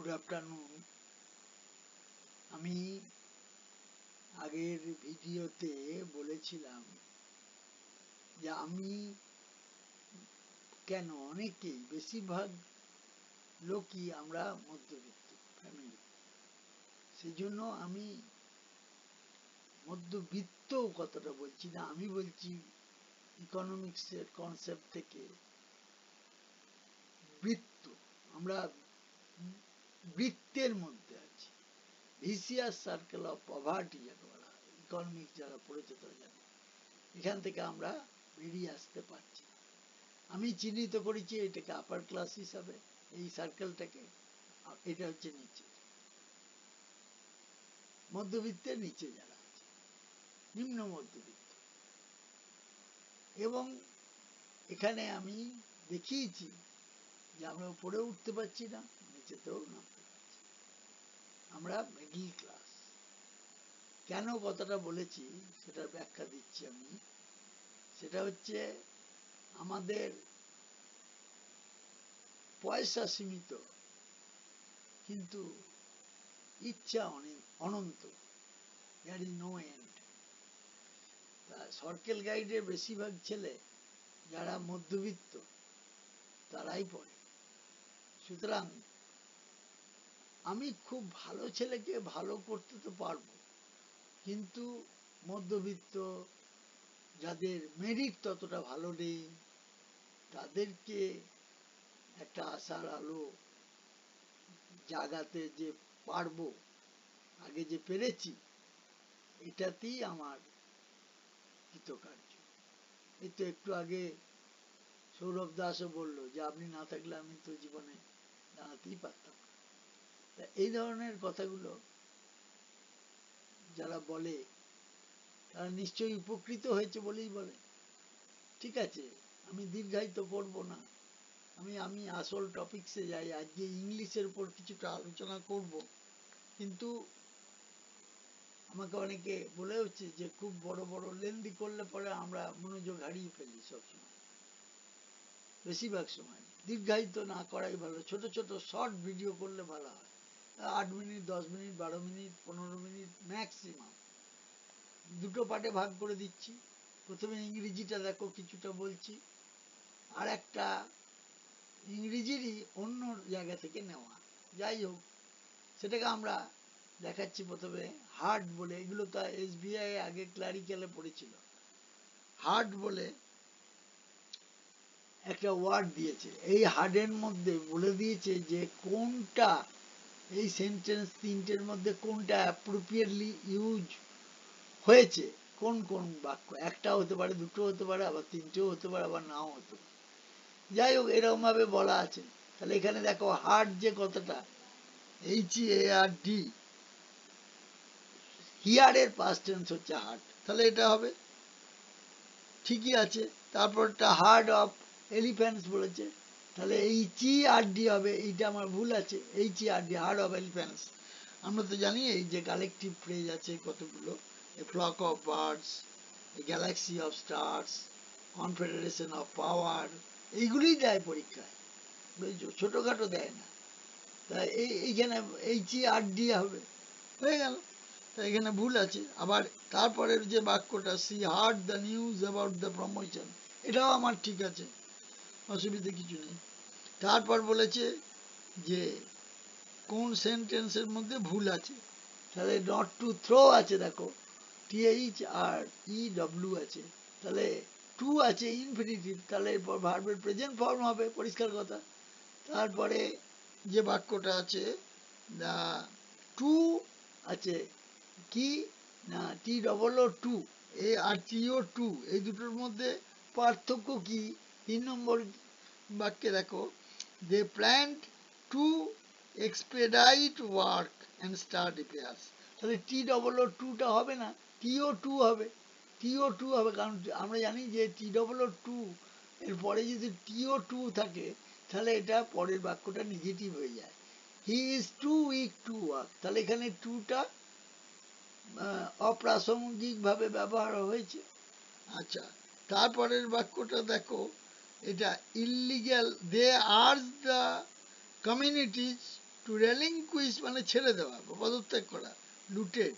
Good afternoon. আমি আগের ভিডিওতে বলেছিলাম যে আমি কেন অনেকেই বেশিরভাগ লোকই আমরা মধ্যবিত্ত ফ্যামিলি, সেই জন্য আমি মধ্যবিত্ত কথাটা বলছি না, আমি বলছি ইকোনমিক্সের কনসেপ্ট থেকে বৃত্ত। আমরা বৃত্তের মধ্যে আছি, ভিসিয়াস সার্কেল অফ পভার্টি যাকে বলা হয়। ইকোনমিক্স যারা পড়েছে তারা জানে, এখান থেকে আমরা বেরিয়ে আসতে পারছি। আমি চিহ্নিত করেছি এটাকে আপার ক্লাস হিসাবে, এই সার্কেলটাকে। এটা হচ্ছে নিচে, মধ্যবিত্তের নিচে যারা আছে, নিম্ন মধ্যবিত্ত। এবং এখানে আমি দেখিয়েছি যে আমরা উপরে উঠতে পারছি না, নিচেতেও নামতে পারছি, আমরা মিডল ক্লাস। কেন কথাটা বলেছি সেটার ব্যাখ্যা দিচ্ছি আমি। সেটা হচ্ছে আমাদের পয়সা সীমিত, কিন্তু ইচ্ছা অনন্ত, there is no end। Circle গাইডের বেশিরভাগ ছেলে যারা মধ্যবিত্ত তারাই পড়ে। সুতরাং আমি খুব ভালো ছেলেকে ভালো করতে তো পারবো, কিন্তু মধ্যবিত্ত যাদের মেরিট ততটা ভালো নেই তাদেরকে একটা আশার আলো জাগাতে যে পারবো, আগে যে পেরেছি, এটাতেই আমার কৃতকার্য। এই তো একটু আগে সৌরভ দাসও বলল যে আপনি না থাকলে আমি তো জীবনে দাঁড়াতেই পারতাম না। তা এই ধরনের কথাগুলো যারা বলে তারা নিশ্চয়ই উপকৃত হয়েছে বলেই বলে। ঠিক আছে, আমি দীর্ঘায়িত করব না, আমি আসল টপিকসে যাই। আজকে ইংলিশের উপর কিছুটা আলোচনা করব, কিন্তু আমাকে অনেকে বলে হচ্ছে যে খুব বড় বড় লেন্দি করলে পরে আমরা মনোযোগ হারিয়ে ফেলি। সবসময়, বেশিরভাগ সময় দীর্ঘায়িত না করাই ভালো। ছোট ছোট শর্ট ভিডিও করলে ভালো হয়, 8 minute, 10 minute, 12 minute, 15 minute maximum. দুটো পার্টে ভাগ করে দিচ্ছি। প্রথমে ইংরেজিটা দেখো, কিছুটা বলছি, আর একটা ইংরেজিরই অন্য জায়গা থেকে নেওয়া। যাই হোক, সেটাকে আমরা দেখাচ্ছি। প্রথমে হার্ট বলে, এগুলো তো SBI আগে ক্লারিক্যালে পড়েছিল। হার্ট বলে একটা ওয়ার্ড দিয়েছে, এই হার্টের মধ্যে বলে দিয়েছে যে কোনটা এই সেন্টেন্স তিনটের মধ্যে কোনটা অ্যাপ্রোপ্রিয়েটলি ইউজ হয়েছে, কোন কোন বাক্য। একটা হতে পারে, দুটো হতে পারে, আবার তিনটেও হতে পারে, আবার নাও হতে পারে। যাই হোক, এরকম ভাবে বলা আছে। তাহলে এখানে দেখো, হার্ট যে কথাটা, HEARD, হিয়ারের পাস্ট টেন্স হচ্ছে হার্ট, তাহলে এটা হবে, ঠিকই আছে। তারপরটা হার্ড অফ এলিফ্যান্টস বলেছে, তাহলে HERD হবে, এইটা আমার ভুল আছে। HERD, herd of elephants. আমরা তো জানি এই যে কালেকটিভ ফ্রেজ আছে কতগুলো, a flock of birds, a galaxy of stars, confederation of power, এইগুলোই দেয় পরীক্ষায়, ছোটখাটো দেয় না। তা এইখানে HERD হবে, হয়ে গেল। তা এখানে ভুল আছে। আবার তারপরের যে বাক্যটা, she heard the news about the promotion, এটাও আমার ঠিক আছে, অসুবিধে কিছু নেই। তারপর বলেছে যে কোন সেন্টেন্সের মধ্যে ভুল আছে, তাহলে নট টু থ্রো আছে, দেখো THREW আছে, তাহলে টু আছে ইনফিনিটিভ, তাহলে এরপর ভার্বের প্রেজেন্ট ফর্ম হবে, পরিষ্কার কথা। তারপরে যে বাক্যটা আছে, দ্য টু আছে কি না, TOO, আর TO2, এই দুটোর মধ্যে পার্থক্য কি? 3 নম্বর বাক্যে দেখো, they planned to expedite work and start repairs, তাহলে TOOটা হবে না, TO2 হবে। TO2 হবে, কারণ আমরা জানি যে TOO এর পরে যদি TO2 থাকে তাহলে এটা পরের বাক্যটা নেগেটিভ হয়ে যায়। He is too weak to work, তাহলে এখানে টুটা অপ্রাসঙ্গিক ভাবে ব্যবহার হয়েছে। আচ্ছা, তারপরের বাক্যটা দেখো, এটা illegal, they urge the communities to relinquish মানে ছেড়ে দেওয়া বা পদত্যাগ করা, লুটেড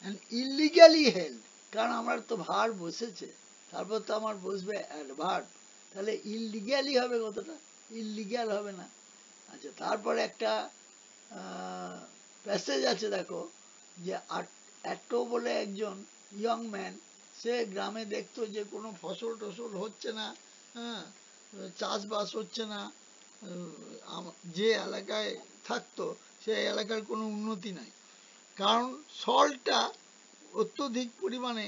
and illegally held, কারণ আমার তো ভার বসেছে, তারপর তো আমার বসবে অ্যাডভার্ব, তাহলে ইললিগ্যালি হবে কতটা, ইললিগ্যাল হবে না। আচ্ছা, তারপরে একটা প্যাসেজ আছে দেখো, যে অ্যাটো বলে একজন ইয়ং ম্যান, সে গ্রামে দেখতো যে কোনো ফসল টসল হচ্ছে না, হ্যাঁ, চাষবাস হচ্ছে না, যে এলাকায় থাকতো সেই এলাকার কোনো উন্নতি নাই, কারণ সল্টটা অত্যধিক পরিমাণে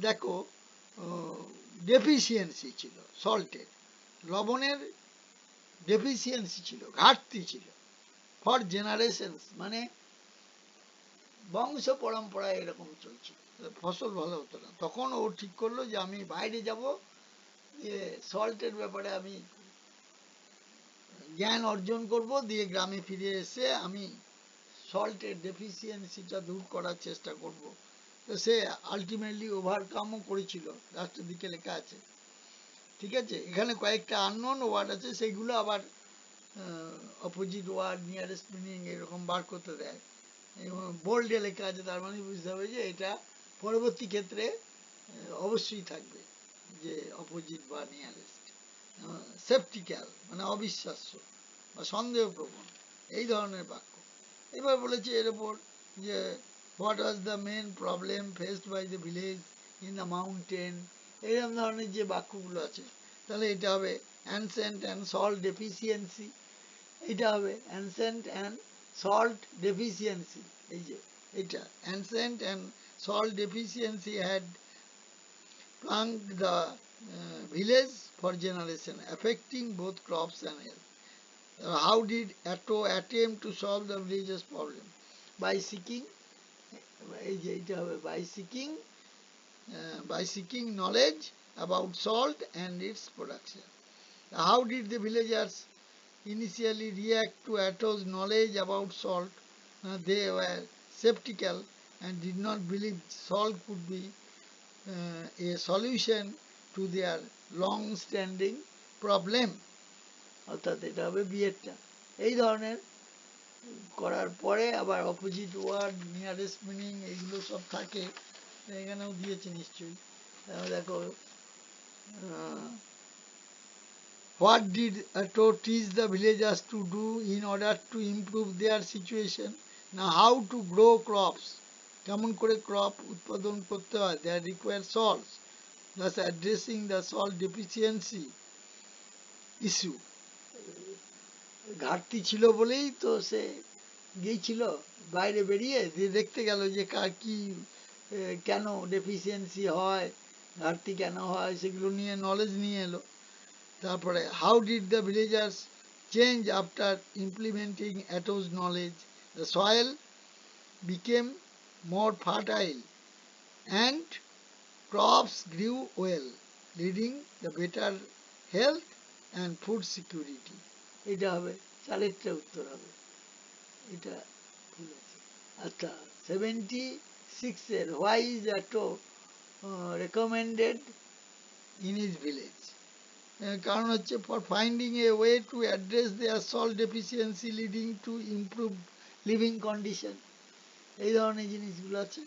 দেখো ডেফিসিয়েন্সি ছিল, সল্টের, লবণের ডেফিসিয়েন্সি ছিল, ঘাটতি ছিল, ফর জেনারেশনস মানে বংশ পরম্পরায় এরকম চলছিল, ফসল ভালো হতো না। তখন ও ঠিক করলো যে আমি বাইরে যাব, যে সল্টের ব্যাপারে আমি জ্ঞান অর্জন করব, দিয়ে গ্রামে ফিরে এসে আমি সল্টের ডেফিসিয়েন্সিটা দূর করার চেষ্টা করব। তো সে আলটিমেটলি ওভারকামও করেছিল, লাস্টের দিকে লেখা আছে। ঠিক আছে, এখানে কয়েকটা আননোন ওয়ার্ড আছে, সেগুলো আবার অপোজিট ওয়ার্ড, নিয়ারেস্ট মিনিং এরকম বার করতে দেয়, এবং বোল্ডে লেখা আছে, তার মানে বুঝতে হবে যে এটা পরবর্তী ক্ষেত্রে অবশ্যই থাকবে, যে অপোজিট বা নিয়ারেস্ট। সেপটিক্যাল মানে অবিশ্বাস্য বা সন্দেহপ্রবণ, এই ধরনের বাক্য। এবার বলেছে এর ওপর যে what was the main problem faced by the village in the mountain, এরকম ধরনের যে বাক্যগুলো আছে, তাহলে এটা হবে অ্যানসেন্ট অ্যান্ড সল্ট ডেফিসিয়েন্সি, এটা হবে অ্যানসেন্ট অ্যান্ড সল্ট ডেফিসিয়েন্সি। এই যে এটা ancient and salt deficiency had plagued the village for generation, affecting both crops and health. How did Atto attempt to solve the village's problem? By seeking, by seeking knowledge about salt and its production. How did the villagers initially react to Atto's knowledge about salt? They were skeptical and did not believe salt could be a solution to their long standing problem. অর্থাৎ এটা হবে বিয়েরটা। এই ধরনের করার পরে আবার opposite word, nearest meaning, এগুলো সব থাকে, এখানেও দিয়েছে নিশ্চয়ই। দেখো, what did Atto teach the villagers to do in order to improve their situation? না, হাউ টু গ্রো ক্রপস, কেমন করে ক্রপ উৎপাদন করতে হয়, that require salt, thus addressing the salt deficiency issue. ঘাটতি ছিল বলেই তো সে গিয়েছিল বাইরে, বেরিয়ে দিয়ে দেখতে গেল যে কার কি কেন ডেফিসিয়েন্সি হয়, ঘাটতি কেন হয়, সেগুলো নিয়ে নলেজ নিয়ে এলো। তারপরে how did the villagers change after implementing Atto's knowledge? The soil became more fertile and crops grew well, leading the better health and food security. এটা হবে চারেরটা উত্তর হবে, এটা ভুল আছে। আচ্ছা, 76 why is Atto recommended in his village? কারণ হচ্ছে for finding a way to address their salt deficiency leading to improve living condition, এই ধরনের জিনিসগুলো আছে।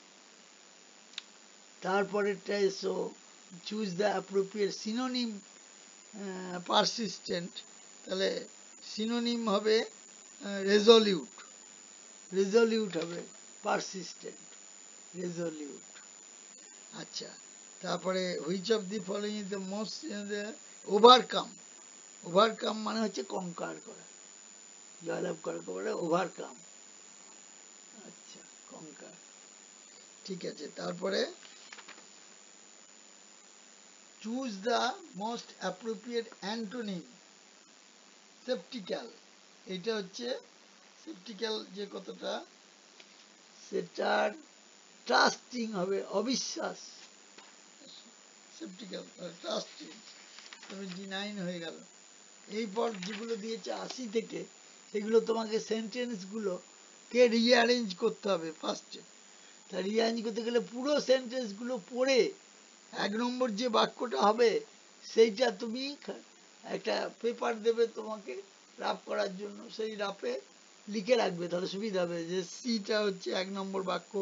তারপরেরটা এসো, choose the appropriate synonym persistent, তাহলে সিনোনিম হবে রেজলিউট, রেজলিউট হবে পারসিস্টেন্ট, রেজলিউট। আচ্ছা, তারপরে which of the following is the most overcome, overcome মানে হচ্ছে কঙ্কার করা, জয়লাভ করার পরে ওভারকাম। আচ্ছা, কঙ্কার, ঠিক আছে। তারপরে choose the most appropriate antonym, sceptical, এটা হচ্ছে সেপটিক্যাল যে কতটা, সেটার ট্রাস্টিং হবে অবিশ্বাস, সেপটিক্যাল ট্রাস্টিং, 79 হয়ে গেল। এইপর যেগুলো দিয়েছে 80 থেকে, সেগুলো তোমাকে সেন্টেন্সগুলো কে রিঅ্যারেঞ্জ করতে হবে ফার্স্টে। তা রিঅ্যারেঞ্জ করতে গেলে পুরো সেন্টেন্সগুলো পড়ে 1 নম্বর যে বাক্যটা হবে সেইটা তুমি একটা পেপার দেবে তোমাকে, রাফ করার জন্য সেই রাফে লিখে রাখবে, তাহলে সুবিধা হবে যে সিটা হচ্ছে 1 নম্বর বাক্য,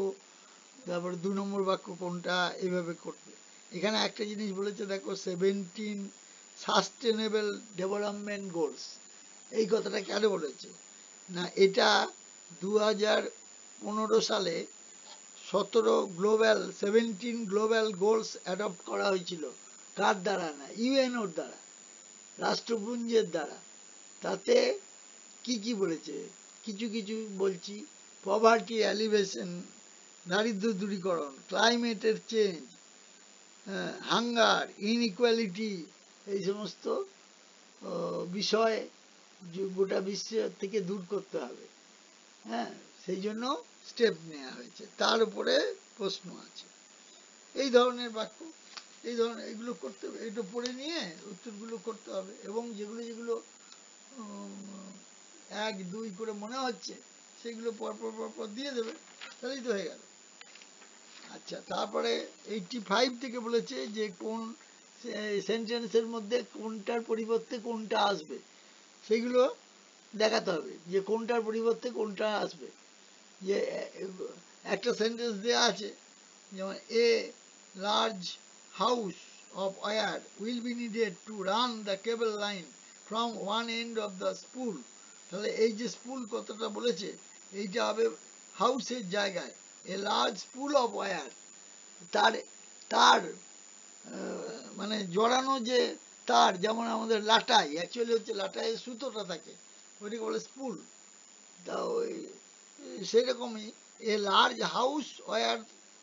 তারপরে 2 নম্বর বাক্য কোনটা, এইভাবে করবে। এখানে একটা জিনিস বলেছে দেখো, 17 সাস্টেনেবল ডেভেলপমেন্ট গোলস। এই কথাটা কেন বলেছে না, এটা 2015 সালে 17 গ্লোবাল গোলস অ্যাডপ্ট করা হয়েছিল। কার দ্বারা? না, ইউএনওর দ্বারা, রাষ্ট্রপুঞ্জের দ্বারা। তাতে কি কি বলেছে কিছু কিছু বলছি। পভার্টি অ্যালিভেশন, দারিদ্র দূরীকরণ, ক্লাইমেটের চেঞ্জ, হাঙ্গার, ইনইকুয়ালিটি, এই সমস্ত বিষয় গোটা বিশ্ব থেকে দূর করতে হবে। হ্যাঁ, সেই জন্য স্টেপ নেওয়া হয়েছে, তার উপরে প্রশ্ন আছে। এই ধরনের বাক্য, এই ধরনের এগুলো করতে হবে, এটা পড়ে নিয়ে উত্তরগুলো করতে হবে, এবং যেগুলো যেগুলো 1, 2 করে মনে হচ্ছে সেগুলো পরপর পরপর দিয়ে দেবে, তাহলেই তো হয়ে গেল। আচ্ছা, তারপরে 85 থেকে বলেছে যে কোন সেন্টেন্সের মধ্যে কোনটার পরিবর্তে কোনটা আসবে, সেগুলো দেখাতে হবে যে কোনটার পরিবর্তে কোনটা আসবে। যে একটা সেন্টেন্স দেওয়া আছে, যেমন a large house of wire will be needed to run the cable line from one end of the spool. তাহলে এই যে স্পুল কথাটা বলেছে, এইটা হবে হাউসের জায়গায় a large spool of wire. তার তার মানে জড়ানো যে তার, যেমন আমাদের লাটাই, অ্যাকচুয়ালি হচ্ছে লাটাইয়ের সুতোটা থাকে, ওইটাকে বলে স্পুল। তা ওই সেরকমই a large house wire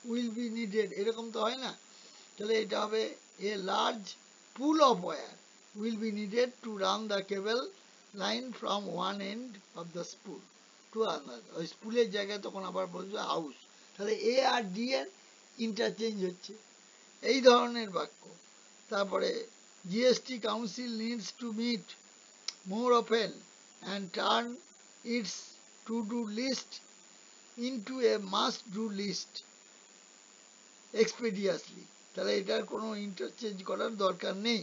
will be needed, এরকম তো হয় না। তাহলে এটা হবে a large pool of wire will be needed to run the cable line from one end of the spool to another. ওই স্পুলের জায়গায় তখন আবার বলবে হাউস। তাহলে এ আর ডি এর ইন্টারচেঞ্জ হচ্ছে, এই ধরনের বাক্য। তারপরে GST council needs to meet more often and turn its to do list into a must do list expeditiously. তাহলে এটার কোনো ইন্টারচেঞ্জ করার দরকার নেই।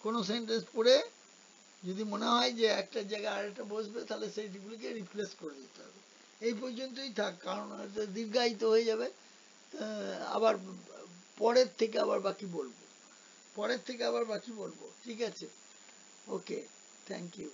কোনো সেন্টেন্স পড়ে যদি মনে হয় যে একটা জায়গায় আরেকটা বসবে, তাহলে সেইগুলিকে রিপ্লেস করে দিতে হবে। এই পর্যন্তই থাক, কারণ দীর্ঘায়িত হয়ে যাবে। আবার পরের থেকে আবার বাকি বলবো, ঠিক আছে? ওকে, থ্যাংক ইউ।